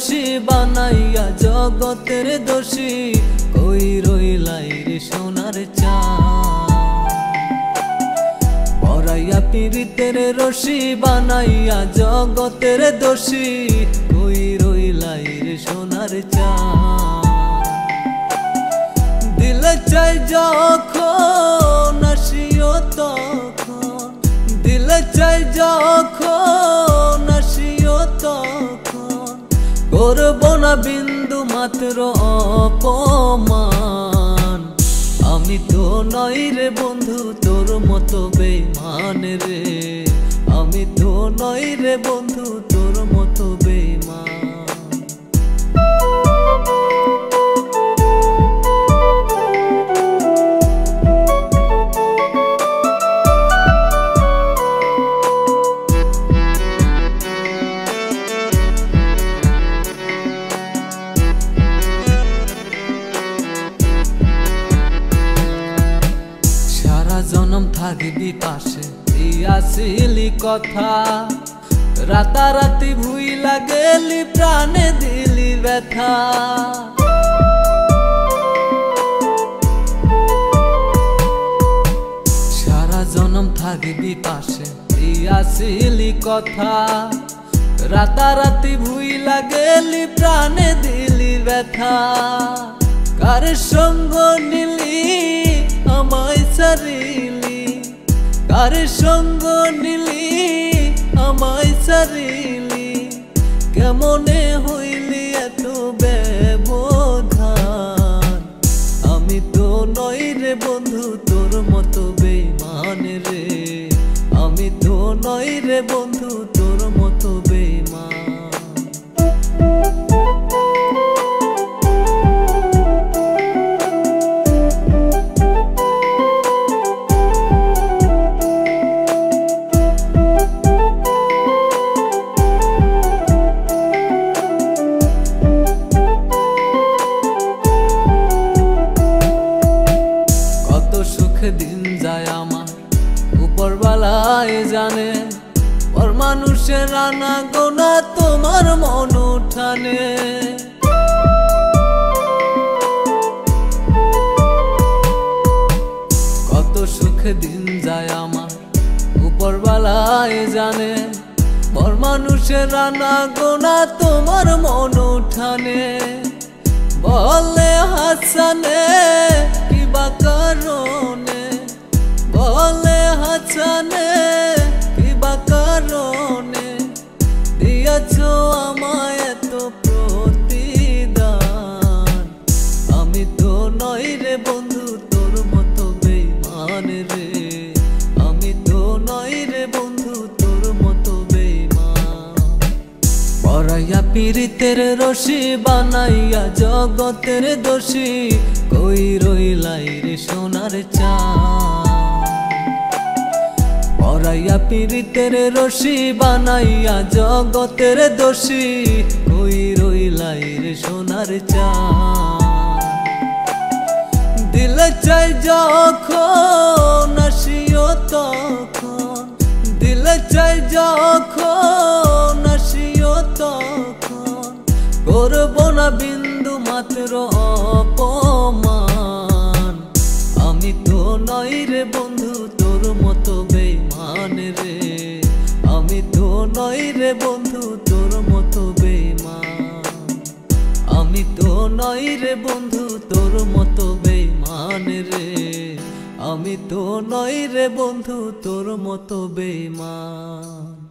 রশি বানাইয়া জগতের দোষী কই রইলাই রে সোনার চাঁদ। পরাইয়া পীড়িতের রশি বানাইয়া জগতের দোষী কই রইলাই রে সোনার চাঁদ। দিলে চাই যখন আসিও তখন, দিলে চাই যখন আসিও তখন করব না বিন্দু মাত্র অপমান। আমি তো নই রে বন্ধু তোর মতো বেঈমান রে, আমি তো নই রে বন্ধু তোর মতো বেঈমান। জনম থাকবি পাশে দিয়াছিলি কথা, রাতারাতি ভুইলা গেলি প্রাণে দিলি ব্যথা। সারা জনম থাকবি পাশে দিয়াছিলি কথা, রাতারাতি ভুইলা গেলি প্রাণে দিলি ব্যথা। কার সঙ্গ নিলি আমায় সারিলি, কার সঙ্গ নিলি আমায় সারিলি, কেমনে হইলি এত ব্যবধান। আমি তো নই রে বন্ধু তোর মতো বেঈমান রে, আমি তো নই রে বন্ধু তোর মতো বেঈমান। দিন যায় আমার উপরওয়ালায় জানে, পর মানুষের আনা গোনা তোমার মন উঠানে। কত সুখ দিন যায় আমার উপরওয়ালায় জানে, পর মানুষের আনা গোনা তোমার মন উঠানে। বলে হাসানে কিবা কারণে, বলে হাসানে কিবা কারণে দিয়াছ আমায় এত প্রতিদান। আমি তো নই রে বন্ধু তোর মতো বেঈমান রে, আমি তো নই রে বন্ধু তোর মতো বেঈমান। পরাইয়া পীড়িতের রশি বানাইয়া জগতের দোষী কই রইলাই রে সোনার চাঁদ। পরাইয়া পীড়িতের রশি বানাইয়া জগতের দোষী কই রইলাই রে সোনার চাঁদ। দিলে চাই যখন আসিও তখন, দিলে চাই যখন আসিও তখন করব না বিন্দু মাত্র অপমান। আমি তো নই রে বন্ধু তোর মতো বেঈমান রে, আমি তো নই রে বন্ধু তোর মতো বেঈমান। আমি তো নই রে বন্ধু তোর মতো বেঈমান রে, আমি তো নই রে বন্ধু তোর মতো বেঈমান।